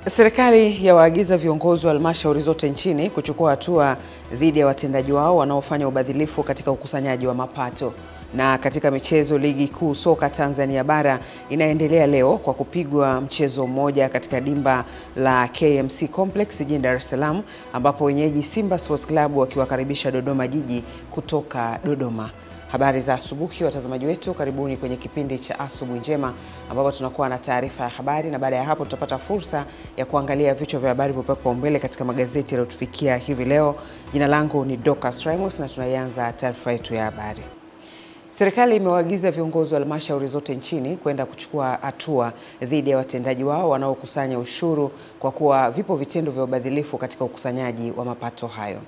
Serikali yawaagiza viongozi wa halmashauri zote nchini kuchukua hatua dhidi ya watendaji wao wanaofanya ubadhilifu katika ukusanyaji wa mapato. Na katika michezo, ligi kuu soka Tanzania bara inaendelea leo kwa kupigwa mchezo mmoja katika dimba la KMC Complex jijini Dar es Salaam, ambapo wenyeji Simba Sports Club wakiwakaribisha Dodoma Jiji kutoka Dodoma. Habari za asubuhi watazamaji wetu, karibuni kwenye kipindi cha Asubuhi Njema ambapo tunakuwa na taarifa ya habari, na baada ya hapo tutapata fursa ya kuangalia vichwa vya habari vilivyopangwa mbele katika magazeti yaliyotufikia hivi leo. Jina langu ni Dorcas Ramos na tunaanza taarifa yetu ya habari. Serikali imewaagiza viongozi wa halmashauri zote nchini kwenda kuchukua hatua dhidi ya watendaji wao wanaokusanya ushuru kwa kuwa vipo vitendo vya ubadhilifu katika ukusanyaji wa mapato hayo.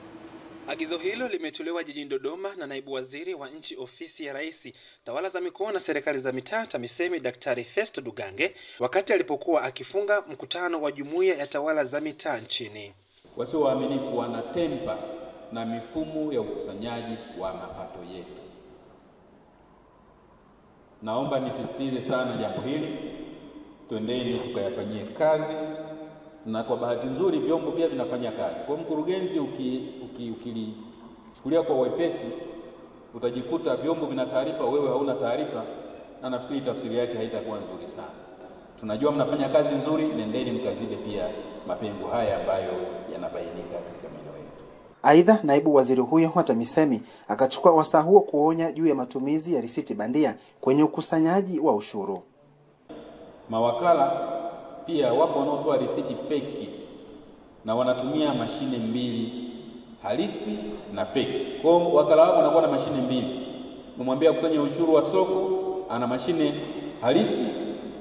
Agizo hilo limetolewa jijini Dodoma na naibu waziri wa nchi ofisi ya Rais, tawala za mikoa na serikali za mitaa TAMISEMI Daktari Festo Dugange wakati alipokuwa akifunga mkutano wa jumuiya ya tawala za mitaa nchini. Wasio waaminifu wanatempa na mifumo ya ukusanyaji wa mapato yetu. Naomba nisisitize sana jambo hili, twendeni tukayafanyie kazi, na kwa bahati nzuri vyombo pia vinafanya kazi. Kwa mkurugenzi ukilichukulia kwa wepesi, utajikuta vyombo vina taarifa, wewe hauna taarifa, na nafikiri tafsiri yake haitakuwa nzuri sana. Tunajua mnafanya kazi nzuri, nendeni mkazide pia mapengo haya ambayo yanabainika katika maeneo yetu. Aidha, naibu waziri huyo wa TAMISEMI akachukua wasaa huo kuonya juu ya matumizi ya risiti bandia kwenye ukusanyaji wa ushuru. Mawakala pia wapo wanaotoa risiti feki na wanatumia mashine mbili, halisi na feki. Kwa hiyo wakala wako anakuwa na mashine mbili. Umemwambia kusanya ushuru wa soko, ana mashine halisi,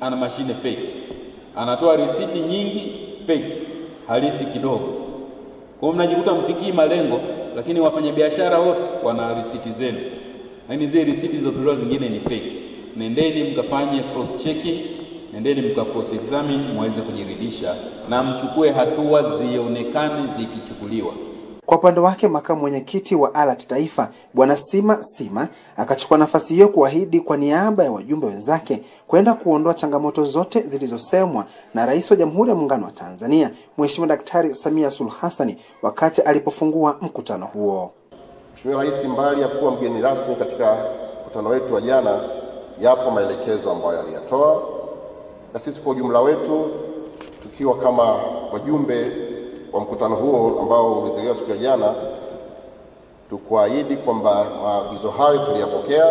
ana mashine feki. Anatoa risiti nyingi feki, halisi kidogo. Kwa hiyo mnajikuta mfikii malengo, lakini wafanyabiashara wote wana risiti zenu. Yaani zile risiti zilizotolewa zingine ni feki. Nendeni mkafanye cross checking, nendeni mka cross examine muweze kujiridhisha na mchukue hatua zionekane zikichukuliwa. Kwa upande wake, makamu mwenyekiti wa ALAT Taifa Bwana Sima akachukua nafasi hiyo kuahidi kwa niaba ya wajumbe wenzake kwenda kuondoa changamoto zote zilizosemwa na Rais wa Jamhuri ya Muungano wa Tanzania Mheshimiwa Daktari Samia Suluhu Hassan wakati alipofungua mkutano huo. Mheshimiwa Rais, mbali ya kuwa mgeni rasmi katika mkutano wetu wa jana, yapo maelekezo ambayo aliyatoa, na sisi kwa ujumla wetu tukiwa kama wajumbe wa mkutano huo ambao ulihudhuriwa siku ya jana, tukuahidi kwamba maagizo hayo tuliyapokea,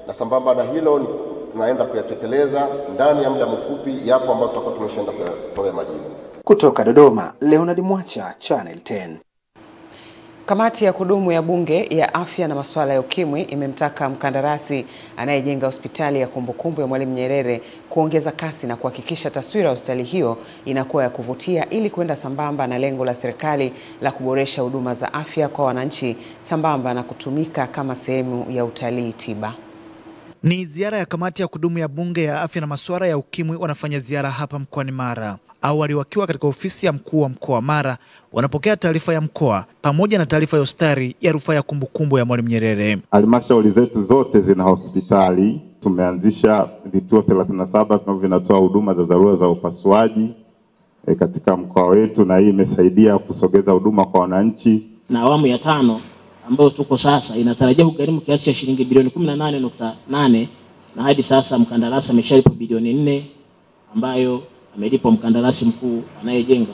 na sambamba na hilo tunaenda kuyatekeleza ndani ya muda mfupi, yapo ambayo tutakuwa tumeshaenda kutolea majibu. Kutoka Dodoma, Leonard Mwacha, Channel 10. Kamati ya kudumu ya Bunge ya Afya na Masuala ya Ukimwi imemtaka mkandarasi anayejenga hospitali ya kumbukumbu ya Mwalimu Nyerere kuongeza kasi na kuhakikisha taswira ya hospitali hiyo inakuwa ya kuvutia ili kwenda sambamba na lengo la serikali la kuboresha huduma za afya kwa wananchi sambamba na kutumika kama sehemu ya utalii tiba. Ni ziara ya kamati ya kudumu ya Bunge ya Afya na Masuala ya Ukimwi wanafanya ziara hapa mkoani Mara. Awali wakiwa katika ofisi ya mkuu wa mkoa wa Mara, wanapokea taarifa ya mkoa pamoja na taarifa ya hospitali ya rufaa ya kumbukumbu ya Mwalimu Nyerere. Halmashauri zetu zote zina hospitali. Tumeanzisha vituo 37 ambavyo vinatoa huduma za dharura za upasuaji katika mkoa wetu, na hii imesaidia kusogeza huduma kwa wananchi. Na awamu ya 5 ambayo tuko sasa inatarajia kugharimu kiasi cha shilingi bilioni 18.8, na hadi sasa mkandarasi ameshalipa bilioni 4 ambayo amelipa mkandarasi mkuu anayejenga.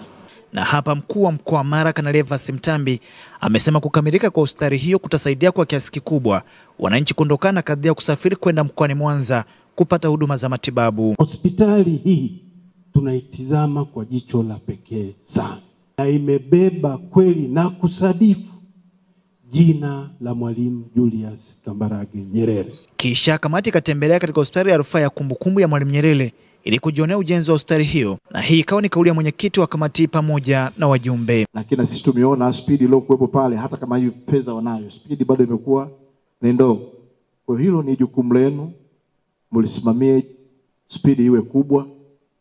Na hapa mkuu wa mkoa wa Mara Kanali Evans Mtambi amesema kukamilika kwa hospitali hiyo kutasaidia kwa kiasi kikubwa wananchi kuondokana na kadhia kusafiri kwenda mkoani Mwanza kupata huduma za matibabu. Hospitali hii tunaitizama kwa jicho la pekee sana, na imebeba kweli na kusadifu jina la Mwalimu Julius Kambarage Nyerere. Kisha kamati ikatembelea katika hospitali ya rufaa ya kumbukumbu ya Mwalimu Nyerere ili kujionea ujenzi wa hospitali hiyo, na hii ikawa ni kauli ya mwenyekiti wa kamati pamoja na wajumbe. Lakini sisi tumeona spidi iliyokuwepo pale, hata kama hiyo pesa wanayo, spidi bado imekuwa ni ndogo. Kwa hilo ni jukumu lenu, mlisimamie spidi iwe kubwa,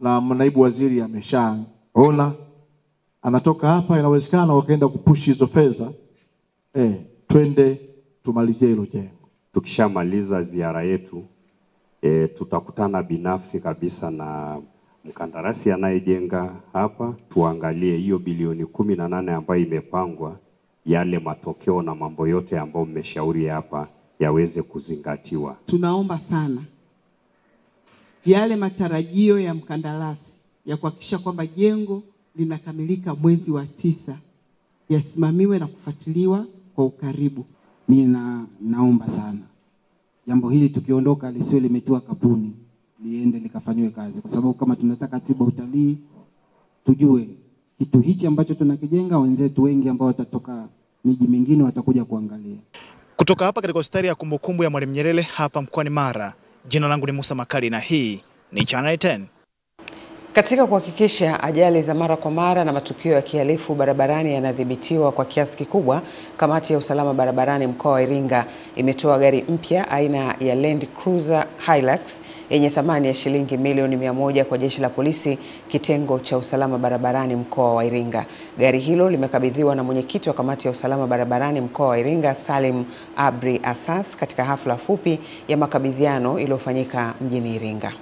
na naibu waziri ameshaona anatoka hapa, inawezekana wakaenda kupush hizo fedha, twende tumalizie hilo jengo. Tukishamaliza ziara yetu tutakutana binafsi kabisa na mkandarasi anayejenga hapa, tuangalie hiyo bilioni 18 ambayo imepangwa, yale matokeo na mambo yote ambayo mmeshauri hapa yaweze kuzingatiwa. Tunaomba sana yale matarajio ya mkandarasi ya kuhakikisha kwamba jengo linakamilika mwezi wa 9 yasimamiwe na kufuatiliwa kwa ukaribu. Mimi naomba sana jambo hili tukiondoka lisiwe limetiwa kapuni, liende likafanywe kazi, kwa sababu kama tunataka tiba utalii, tujue kitu hichi ambacho tunakijenga, wenzetu wengi ambao watatoka miji mingine watakuja kuangalia. Kutoka hapa katika hospitali ya kumbukumbu ya Mwalimu Nyerere hapa mkoani Mara, jina langu ni Musa Makali na hii ni Channel 10. Katika kuhakikisha ajali za mara kwa mara na matukio ya kihalifu barabarani yanadhibitiwa kwa kiasi kikubwa, kamati ya usalama barabarani mkoa wa Iringa imetoa gari mpya aina ya Land Cruiser Hilux yenye thamani ya shilingi milioni 100 kwa jeshi la polisi kitengo cha usalama barabarani mkoa wa Iringa. Gari hilo limekabidhiwa na mwenyekiti wa kamati ya usalama barabarani mkoa wa Iringa Salim Abri Asas katika hafla fupi ya makabidhiano iliyofanyika mjini Iringa.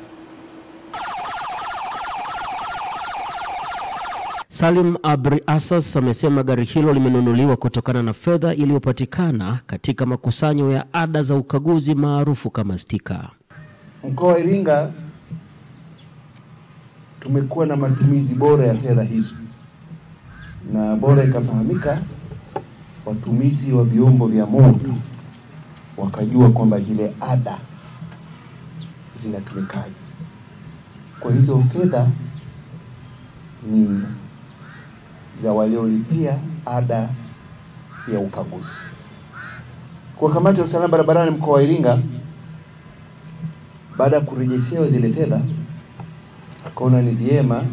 Salim Abri Asas amesema gari hilo limenunuliwa kutokana na fedha iliyopatikana katika makusanyo ya ada za ukaguzi maarufu kama stika. Mkoa wa Iringa tumekuwa na matumizi bora ya fedha hizo, na bora ikafahamika, watumizi wa vyombo vya moto wakajua kwamba zile ada zinatumikaje. Kwa hizo fedha ni za waliolipia ada ya ukaguzi. Kwa kamati ya usalama barabarani mkoa wa Iringa, baada ya kurejeshewa zile fedha, akaona ni vyema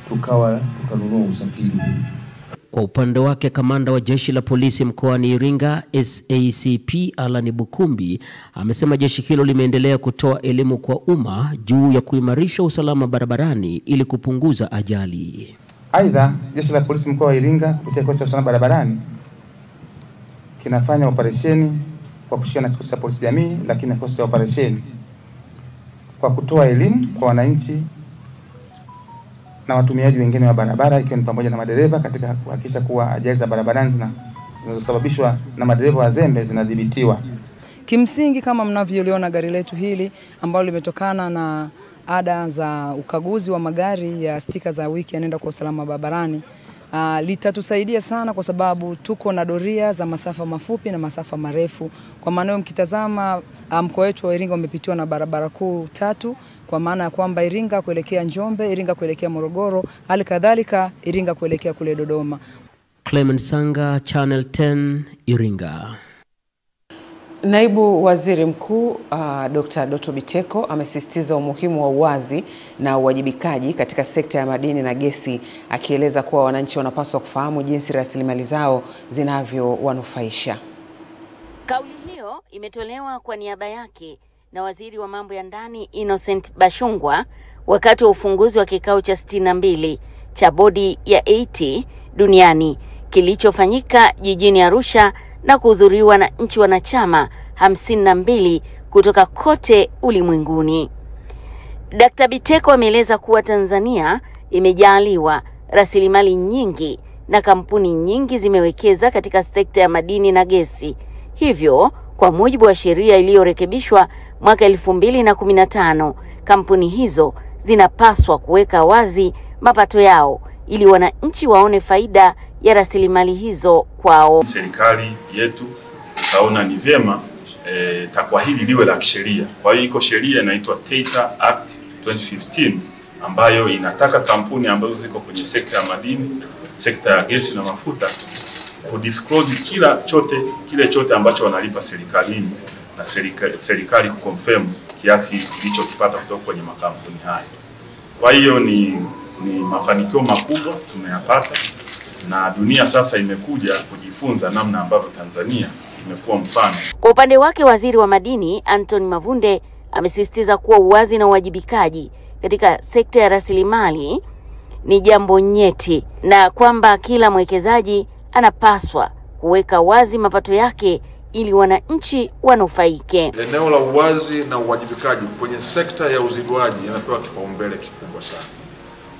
tukanunua usafiri. Kwa upande wake, kamanda wa jeshi la polisi mkoani Iringa SACP Alani Bukumbi amesema jeshi hilo limeendelea kutoa elimu kwa umma juu ya kuimarisha usalama barabarani ili kupunguza ajali. Aidha, jeshi la polisi mkoa wa Iringa kupitia kikosi cha usalama barabarani kinafanya operesheni kwa kushirikiana na kikosi cha polisi jamii, lakini kikosi cha operesheni kwa kutoa elimu kwa wananchi na watumiaji wengine wa barabara, ikiwa ni pamoja na madereva, katika kuhakikisha kuwa ajali za barabarani zinazosababishwa na madereva wazembe zinadhibitiwa. Kimsingi, kama mnavyoliona gari letu hili ambalo limetokana na ada za ukaguzi wa magari ya stika za wiki anaenda kwa usalama barabarani, litatusaidia sana kwa sababu tuko na doria za masafa mafupi na masafa marefu. Kwa maana mkitazama mkoa wetu wa Iringa umepitiwa na barabara kuu 3, kwa maana ya kwamba Iringa kuelekea Njombe, Iringa kuelekea Morogoro, hali kadhalika Iringa kuelekea kule Dodoma. Clement Sanga, Channel 10, Iringa. Naibu Waziri Mkuu Dr. Doto Biteko amesisitiza umuhimu wa uwazi na uwajibikaji katika sekta ya madini na gesi, akieleza kuwa wananchi wanapaswa kufahamu jinsi rasilimali zao zinavyowanufaisha. Kauli hiyo imetolewa kwa niaba yake na Waziri wa Mambo ya Ndani Innocent Bashungwa wakati wa ufunguzi wa kikao cha 62 cha bodi ya 80 duniani kilichofanyika jijini Arusha na kuhudhuriwa na nchi wanachama 52 kutoka kote ulimwenguni. Dr. Biteko ameeleza kuwa Tanzania imejaliwa rasilimali nyingi na kampuni nyingi zimewekeza katika sekta ya madini na gesi. Hivyo, kwa mujibu wa sheria iliyorekebishwa mwaka 2015, kampuni hizo zinapaswa kuweka wazi mapato yao ili wananchi waone faida ya rasilimali hizo kwao. Serikali yetu ikaona ni vyema takwa hili liwe la kisheria. Kwa hiyo iko sheria inaitwa Data Act 2015 ambayo inataka kampuni ambazo ziko kwenye sekta ya madini, sekta ya gesi na mafuta kudisclose kile chote ambacho wanalipa serikalini, na serikali kuconfirm kiasi kilichokipata kutoka kwenye makampuni haya. Kwa hiyo ni mafanikio makubwa tumeyapata, na dunia sasa imekuja kujifunza namna ambavyo Tanzania imekuwa mfano. Kwa upande wake, Waziri wa Madini Anthony Mavunde amesisitiza kuwa uwazi na uwajibikaji katika sekta ya rasilimali ni jambo nyeti, na kwamba kila mwekezaji anapaswa kuweka wazi mapato yake ili wananchi wanufaike. Eneo la uwazi na uwajibikaji kwenye sekta ya uziduaji inapewa kipaumbele kikubwa sana.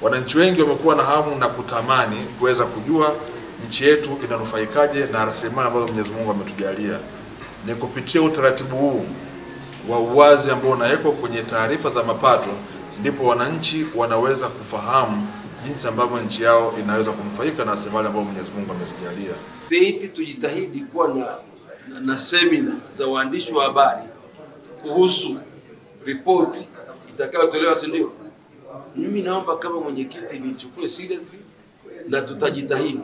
Wananchi wengi wamekuwa na hamu na kutamani kuweza kujua nchi yetu inanufaikaje na rasilimali ambazo Mwenyezi Mungu ametujalia. Ni kupitia utaratibu huu wa uwazi ambao unawekwa kwenye taarifa za mapato ndipo wananchi wanaweza kufahamu jinsi ambavyo nchi yao inaweza kunufaika na rasilimali ambazo Mwenyezi Mungu amezijalia. Sisi tujitahidi kuwa na semina za waandishi wa habari kuhusu ripoti itakayotolewa, si ndio? Mimi naomba kama mwenyekiti nichukue seriously na tutajitahidi.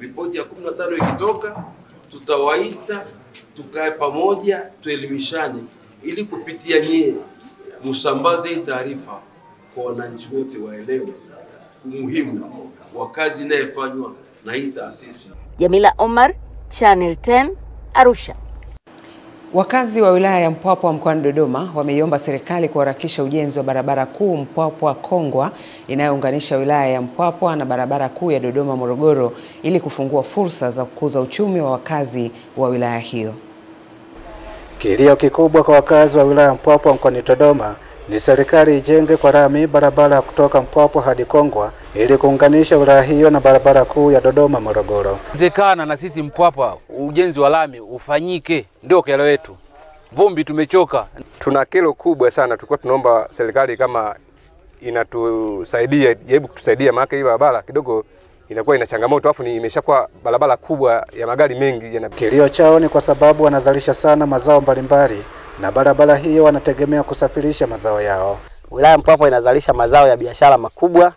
Ripoti ya 15 ikitoka tutawaita tukae pamoja tuelimishane ili kupitia nyie msambaze hii taarifa kwa wananchi wote waelewe umuhimu wa kazi inayofanywa na hii taasisi. Jamila Omar, Channel 10, Arusha. Wakazi wa wilaya ya Mpwapwa mkoani Dodoma wameiomba serikali kuharakisha ujenzi wa barabara kuu Mpwapwa Kongwa inayounganisha wilaya ya Mpwapwa na barabara kuu ya Dodoma Morogoro ili kufungua fursa za kukuza uchumi wa wakazi wa wilaya hiyo. Kilio kikubwa kwa wakazi wa wilaya ya Mpwapwa mkoani Dodoma ni serikali ijenge kwa lami barabara kutoka Mpwapwa hadi Kongwa ili kuunganisha wilaya hiyo na barabara kuu ya Dodoma Morogoro. Inawezekana na sisi Mpwapwa ujenzi wa lami ufanyike, ndio kero yetu. Vumbi tumechoka. Tuna kero kubwa sana, tulikuwa tunaomba serikali kama inatusaidia, jaribu kutusaidia maana hii barabara kidogo inakuwa ina changamoto, afu ni imeshakuwa barabara kubwa ya magari mengi. Kilio chao ni kwa sababu wanazalisha sana mazao mbalimbali na barabara hiyo wanategemea kusafirisha mazao yao. Wilaya Mpwapwa inazalisha mazao ya biashara makubwa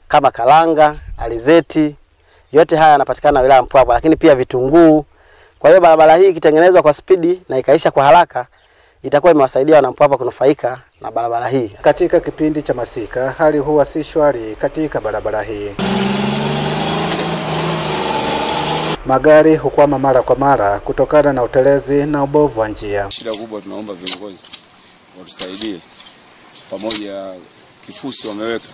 kama karanga, alizeti, yote haya yanapatikana wilaya Mpwapwa, lakini pia vitunguu. Kwa hiyo barabara hii ikitengenezwa kwa spidi na ikaisha kwa haraka itakuwa imewasaidia wana Mpwapwa kunufaika na barabara hii. Katika kipindi cha masika hali huwa si shwari katika barabara hii. Magari hukwama mara kwa mara kutokana na utelezi na ubovu wa njia. Shida kubwa, tunaomba viongozi watusaidie, pamoja kifusi wameweka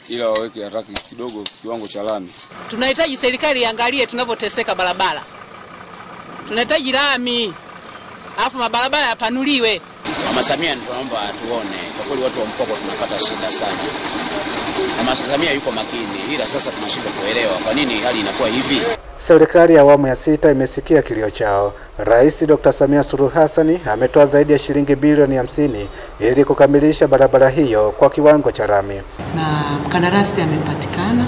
ila waweke haraka kidogo kiwango cha lami. Tunahitaji serikali iangalie tunavyoteseka barabara. Tunahitaji lami. Alafu mabarabara yapanuliwe. Mama Samia tunaomba tuone. Kwa kweli watu wa Mpwapwa tunapata shida sana. Mama Samia yuko makini, ila sasa tunashindwa kuelewa kwa nini hali inakuwa hivi. Serikali ya awamu ya 6 imesikia kilio chao. Rais Dr. Samia Suluhu Hassan ametoa zaidi ya shilingi bilioni 50 ili kukamilisha barabara hiyo kwa kiwango cha lami. Na mkandarasi amepatikana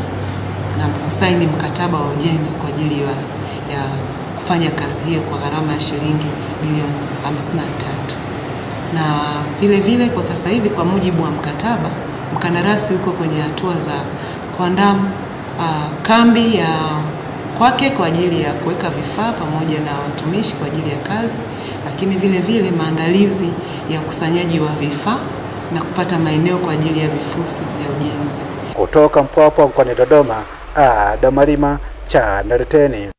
na kusaini mkataba wa ujenzi kwa ajili ya kufanya kazi hiyo kwa gharama ya shilingi bilioni 53. Na vile kwa sasa hivi kwa mujibu wa mkataba, mkandarasi yuko kwenye hatua za kuandaa kambi ya kwake kwa ajili ya kuweka vifaa pamoja na watumishi kwa ajili ya kazi, lakini vile maandalizi ya ukusanyaji wa vifaa na kupata maeneo kwa ajili ya vifusi vya ujenzi. Kutoka Mpwapwa mkoani Dodoma, Domalima, Channel 10.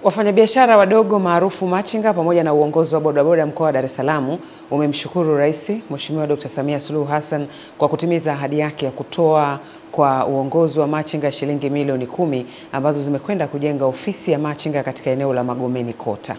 Wafanyabiashara wadogo maarufu machinga pamoja na uongozi wa bodaboda mkoa wa Dar es Salaam umemshukuru Rais Mheshimiwa Dr. Samia Suluhu Hassan kwa kutimiza ahadi yake ya kutoa kwa uongozi wa machinga shilingi milioni 10 ambazo zimekwenda kujenga ofisi ya machinga katika eneo la Magomeni Kota.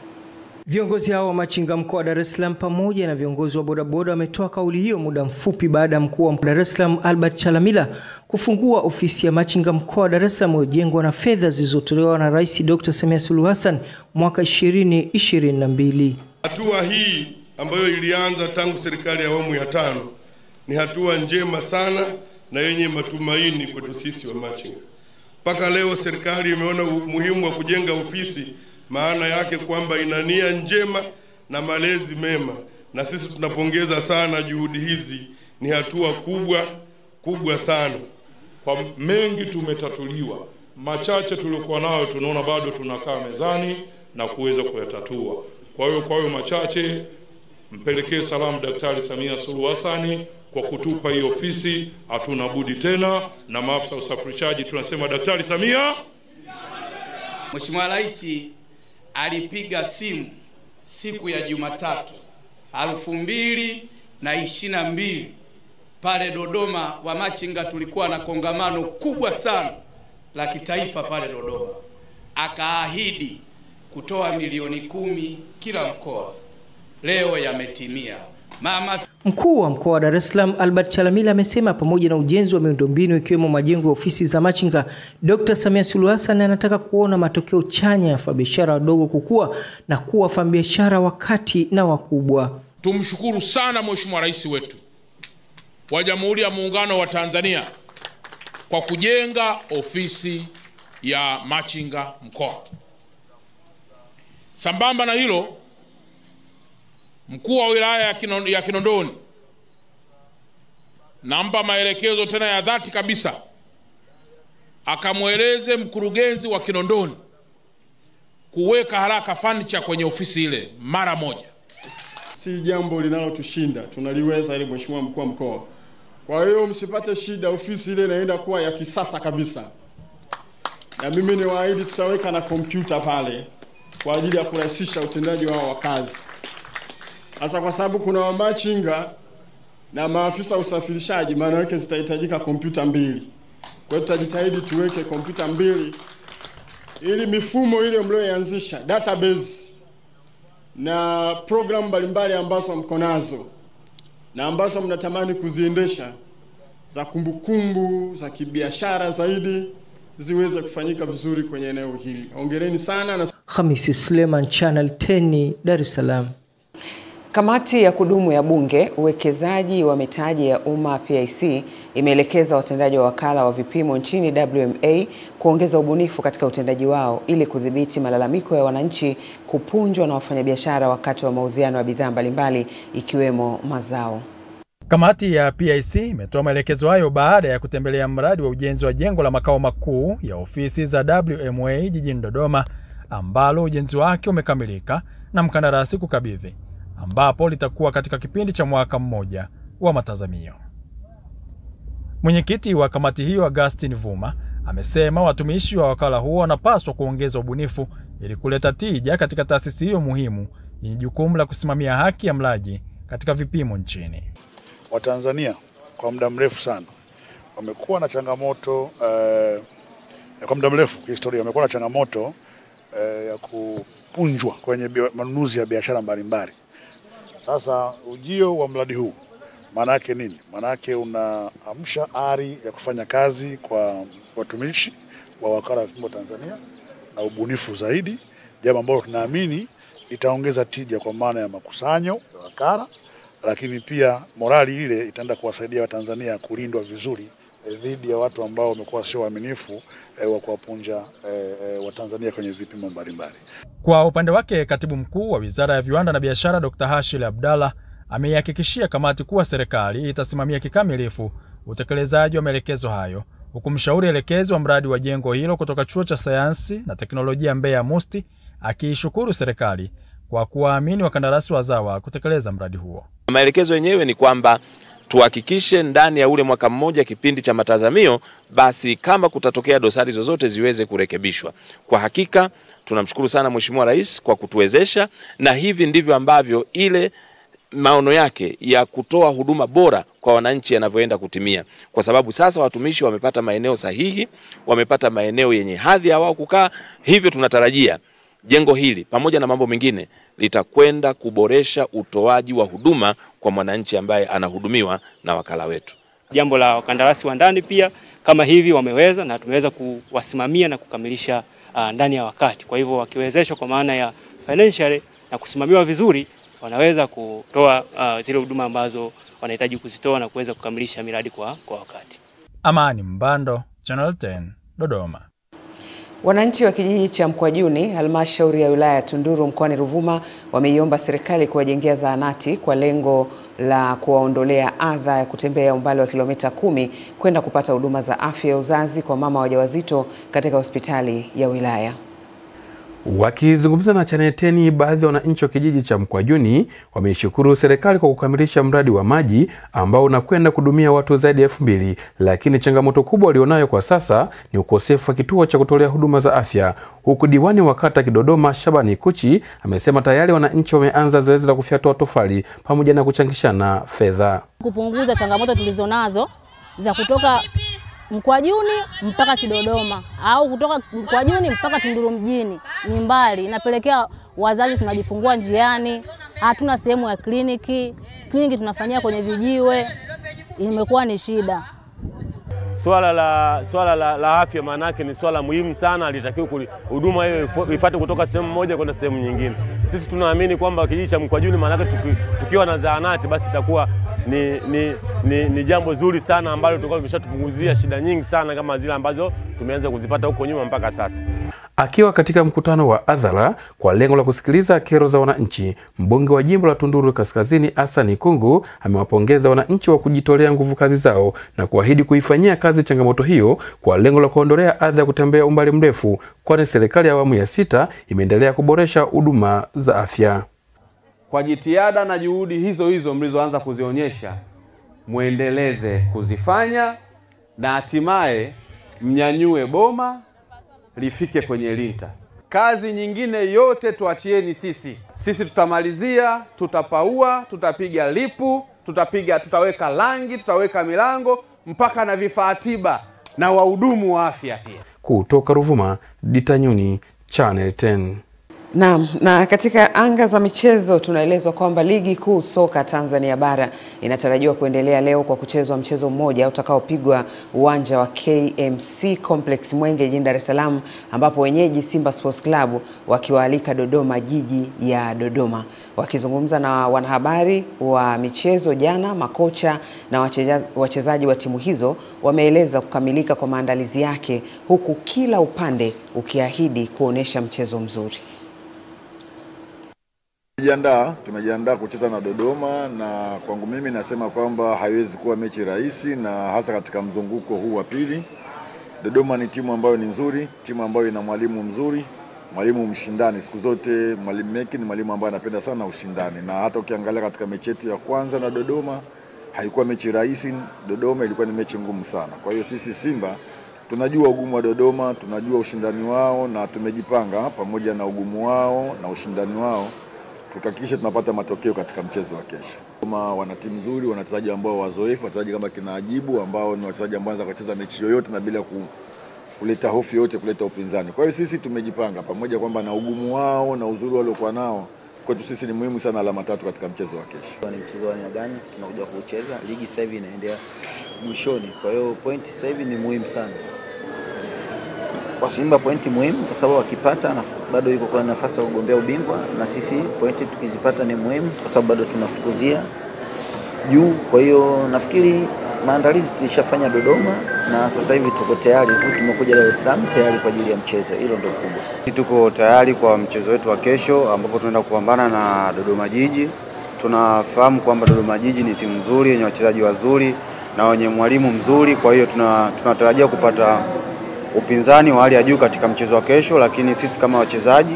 Viongozi hao wa machinga mkoa wa Dar es Salaam pamoja na viongozi wa bodaboda wametoa kauli hiyo muda mfupi baada ya mkuu wa Dar es Salaam Albert Chalamila kufungua ofisi ya machinga mkoa wa Dar es Salaam iliyojengwa na fedha zilizotolewa na Rais Dr. Samia Suluhu Hassan mwaka 2022. Hatua hii ambayo ilianza tangu serikali ya awamu ya 5 ni hatua njema sana na yenye matumaini kwetu sisi wa machinga. Mpaka leo serikali imeona umuhimu wa kujenga ofisi, maana yake kwamba ina nia njema na malezi mema, na sisi tunapongeza sana juhudi hizi. Ni hatua kubwa sana. Kwa mengi tumetatuliwa, machache tuliokuwa nayo tunaona bado tunakaa mezani na kuweza kuyatatua. Kwa hiyo machache mpelekee salamu Daktari Samia Suluhu Hassan kwa kutupa hii ofisi. Hatuna budi tena, na maafisa usafirishaji tunasema Daktari Samia. Mheshimiwa Rais alipiga simu siku ya Jumatatu 2022 pale Dodoma. Wa machinga tulikuwa na kongamano kubwa sana la kitaifa pale Dodoma. Akaahidi kutoa milioni 10 kila mkoa leo yametimia. Mkuu wa mkoa wa Dar es Salaam Albert Chalamila amesema pamoja na ujenzi wa miundombinu ikiwemo majengo ya ofisi za machinga, Dr. Samia Suluhu Hassan anataka kuona matokeo chanya ya wafanyabiashara wadogo kukua na kuwa wafanyabiashara wakati na wakubwa. Tumshukuru sana Mheshimiwa Rais wetu wa Jamhuri ya Muungano wa Tanzania kwa kujenga ofisi ya machinga mkoa. Sambamba na hilo, mkuu wa wilaya ya Kinondoni nampa maelekezo tena ya dhati kabisa, akamweleze mkurugenzi wa Kinondoni kuweka haraka furniture kwenye ofisi ile mara moja. Si jambo linalotushinda, tunaliweza ile Mheshimiwa mkuu wa mkoa. Kwa hiyo msipate shida, ofisi ile inaenda kuwa ya kisasa kabisa. Na mimi niwaahidi tutaweka na kompyuta pale kwa ajili ya kurahisisha utendaji wao wa kazi. Hasa kwa sababu kuna wamachinga na maafisa usafirishaji, maana yake zitahitajika kompyuta 2. Kwa hiyo tutajitahidi tuweke kompyuta 2 ili mifumo ile mlioanzisha, database na program mbalimbali ambazo mko nazo na ambazo mnatamani kuziendesha za kumbukumbu za kibiashara zaidi ziweze kufanyika vizuri kwenye eneo hili. Hongereni sana. Na Hamisi Suleiman, Channel 10, Dar es Salaam. Kamati ya kudumu ya Bunge, uwekezaji wa mitaji ya umma PIC imeelekeza watendaji wa wakala wa vipimo nchini WMA kuongeza ubunifu katika utendaji wao ili kudhibiti malalamiko ya wananchi kupunjwa na wafanyabiashara wakati wa mauziano ya bidhaa mbalimbali ikiwemo mazao. Kamati ya PIC imetoa maelekezo hayo baada ya kutembelea mradi wa ujenzi wa jengo la makao makuu ya ofisi za WMA jijini Dodoma, ambalo ujenzi wake umekamilika na mkandarasi kukabidhi, ambapo litakuwa katika kipindi cha mwaka mmoja wa matazamio. Mwenyekiti wa kamati hiyo Augustine Vuma amesema watumishi wa wakala huo wanapaswa kuongeza ubunifu ili kuleta tija katika taasisi hiyo muhimu yenye jukumu la kusimamia haki ya mlaji katika vipimo nchini. Watanzania kwa muda mrefu sana wamekuwa na changamoto kwa muda mrefu historia wamekuwa na changamoto ya kupunjwa kwenye manunuzi ya biashara mbalimbali. Sasa ujio wa mradi huu maana yake nini? Maana yake unaamsha ari ya kufanya kazi kwa watumishi wa wakala wa vipimo Tanzania na ubunifu zaidi, jambo ambalo tunaamini itaongeza tija kwa maana ya makusanyo ya wakala, lakini pia morali ile itaenda kuwasaidia Watanzania kulindwa vizuri dhidi ya watu ambao wamekuwa sio waaminifu wa kuwapunja Watanzania kwenye vipimo mbalimbali. Kwa upande wake, Katibu Mkuu wa Wizara ya Viwanda na Biashara Dr. Hashil Abdalla ameihakikishia kamati kuwa serikali itasimamia kikamilifu utekelezaji wa maelekezo hayo, huku mshauri elekezi wa mradi wa jengo hilo kutoka Chuo cha Sayansi na Teknolojia Mbeya Musti akiishukuru serikali kwa kuwaamini wakandarasi wazawa kutekeleza mradi huo. Maelekezo yenyewe ni kwamba tuhakikishe ndani ya ule mwaka mmoja kipindi cha matazamio, basi kama kutatokea dosari zozote ziweze kurekebishwa. Kwa hakika tunamshukuru sana Mheshimiwa Rais kwa kutuwezesha, na hivi ndivyo ambavyo ile maono yake ya kutoa huduma bora kwa wananchi yanavyoenda kutimia, kwa sababu sasa watumishi wamepata maeneo sahihi, wamepata maeneo yenye hadhi ya wao kukaa. Hivyo tunatarajia jengo hili pamoja na mambo mengine litakwenda kuboresha utoaji wa huduma kwa mwananchi ambaye anahudumiwa na wakala wetu. Jambo la wakandarasi wa ndani pia kama hivi wameweza na tumeweza kuwasimamia na kukamilisha ndani ya wakati. Kwa hivyo wakiwezeshwa kwa maana ya financial na kusimamiwa vizuri, wanaweza kutoa zile huduma ambazo wanahitaji kuzitoa na kuweza kukamilisha miradi kwa wakati. Amani Mbando, Channel 10, Dodoma. Wananchi wa kijiji cha Mkwajuni, halmashauri ya wilaya ya Tunduru mkoani Ruvuma, wameiomba serikali kuwajengea zahanati kwa lengo la kuwaondolea adha ya kutembea umbali wa kilomita 10 kwenda kupata huduma za afya ya uzazi kwa mama wajawazito katika hospitali ya wilaya. Wakizungumza na Channel 10, baadhi ya wananchi wa kijiji cha Mkwajuni wameishukuru serikali kwa kukamilisha mradi wa maji ambao unakwenda kudumia watu zaidi ya 2000, lakini changamoto kubwa walionayo kwa sasa ni ukosefu wa kituo cha kutolea huduma za afya. Huku diwani wa kata Kidodoma Shabani Kuchi amesema tayari wananchi wameanza zoezi la kufyatua tofali pamoja na kuchangishana fedha. Kupunguza changamoto tulizonazo za kutoka Mkwajuni mpaka Kidodoma au kutoka Mkwajuni mpaka Tunduru mjini ni mbali, inapelekea wazazi tunajifungua njiani, hatuna sehemu ya kliniki tunafanyia kwenye vijiwe, imekuwa ni shida. Swala la afya maanake ni swala muhimu sana, alitakiwa huduma hiyo ifuate kutoka sehemu moja kwenda sehemu nyingine. Sisi tunaamini kwamba kijiji cha Mkwajuni maanake tukiwa na zahanati basi itakuwa ni jambo zuri sana ambalo tutakuwa tumeshatupunguzia shida nyingi sana kama zile ambazo tumeanza kuzipata huko nyuma mpaka sasa. Akiwa katika mkutano wa hadhara kwa lengo la kusikiliza kero za wananchi, mbunge wa jimbo la Tunduru Kaskazini Hassan Kungu amewapongeza wananchi wa kujitolea nguvu kazi zao na kuahidi kuifanyia kazi changamoto hiyo kwa lengo la kuondolea adha ya kutembea umbali mrefu, kwani serikali ya awamu ya 6 imeendelea kuboresha huduma za afya. Kwa jitihada na juhudi hizo mlizoanza kuzionyesha, muendeleze kuzifanya na hatimaye mnyanyue boma lifike kwenye linta. Kazi nyingine yote tuachieni sisi. Sisi tutamalizia, tutapaua, tutapiga lipu, tutaweka rangi, tutaweka milango mpaka na vifaa tiba na wahudumu wa afya pia. Kutoka Ruvuma, Ditanyuni, Channel 10. Naam, na katika anga za michezo tunaelezwa kwamba ligi kuu soka Tanzania bara inatarajiwa kuendelea leo kwa kuchezwa mchezo mmoja utakaopigwa uwanja wa KMC Complex Mwenge jijini Dar es Salaam, ambapo wenyeji Simba Sports Club wakiwaalika Dodoma Jiji ya Dodoma. Wakizungumza na wanahabari wa michezo jana, makocha na wachezaji wa timu hizo wameeleza kukamilika kwa maandalizi yake, huku kila upande ukiahidi kuonesha mchezo mzuri. Tumejiandaa kucheza na Dodoma, na kwangu mimi nasema kwamba haiwezi kuwa mechi rahisi, na hasa katika mzunguko huu wa pili. Dodoma ni timu ambayo ni nzuri, timu ambayo ina mwalimu mzuri, mwalimu mshindani. Siku zote mwalimu Meki ni mwalimu ambaye anapenda sana ushindani, na hata ukiangalia katika mechi yetu ya kwanza na Dodoma haikuwa mechi rahisi. Dodoma ilikuwa ni mechi ngumu sana. Kwa hiyo sisi Simba tunajua ugumu wa Dodoma, tunajua ushindani wao, na tumejipanga pamoja na ugumu wao na ushindani wao tukahakikisha tunapata matokeo katika mchezo wa kesho. Kama wana timu nzuri, wanachezaji ambao wazoefu, wachezaji kama kina Ajibu ambao ni wachezaji ambao wanaweza kucheza mechi yoyote na bila kuleta hofu yote, kuleta upinzani. Kwa hiyo sisi tumejipanga pamoja kwamba na ugumu wao na uzuri waliokuwa nao, kwetu sisi ni muhimu sana alama 3 katika mchezo wa kesho. Ni mchezo wa aina gani tunakuja kucheza? Ligi sasa hivi inaendelea mwishoni. Kwa hiyo pointi sasa hivi ni muhimu sana. Kwa Simba pointi muhimu kwa sababu wakipata bado yuko kwa nafasi ya kugombea ubingwa, na sisi pointi tukizipata ni muhimu kwa sababu bado tunafukuzia juu. Kwa hiyo nafikiri maandalizi tulishafanya Dodoma, na sasa hivi tuko tayari, tumekuja Dar es Salaam tayari kwa ajili ya mchezo. Hilo ndio kubwa. Tuko tayari kwa mchezo wetu wa kesho ambapo tunaenda kupambana na Dodoma Jiji. Tunafahamu kwamba Dodoma Jiji ni timu nzuri yenye wachezaji wazuri na wenye mwalimu mzuri, kwa hiyo tunatarajia kupata upinzani wa hali ya juu katika mchezo wa kesho, lakini sisi kama wachezaji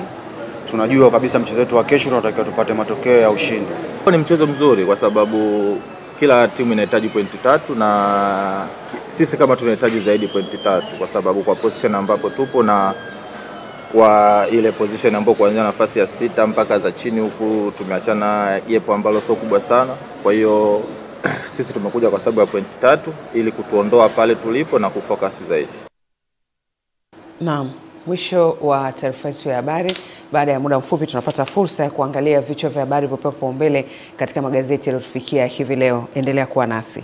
tunajua kabisa mchezo wetu wa kesho tunatakiwa tupate matokeo ya ushindi. Ni mchezo mzuri kwa sababu kila timu inahitaji pointi 3 na sisi kama tunahitaji zaidi pointi 3 kwa sababu kwa position ambapo tupo na kwa ile position ambapo kuanzia nafasi ya 6 mpaka za chini huku tumeachana gap ambalo sio kubwa sana. Kwa hiyo sisi tumekuja kwa sababu ya pointi 3 ili kutuondoa pale tulipo na kufocus zaidi. Naam, mwisho wa taarifa yetu ya habari. Baada ya muda mfupi tunapata fursa ya kuangalia vichwa vya habari vilivyopewa kipaumbele katika magazeti yaliyotufikia hivi leo. Endelea kuwa nasi.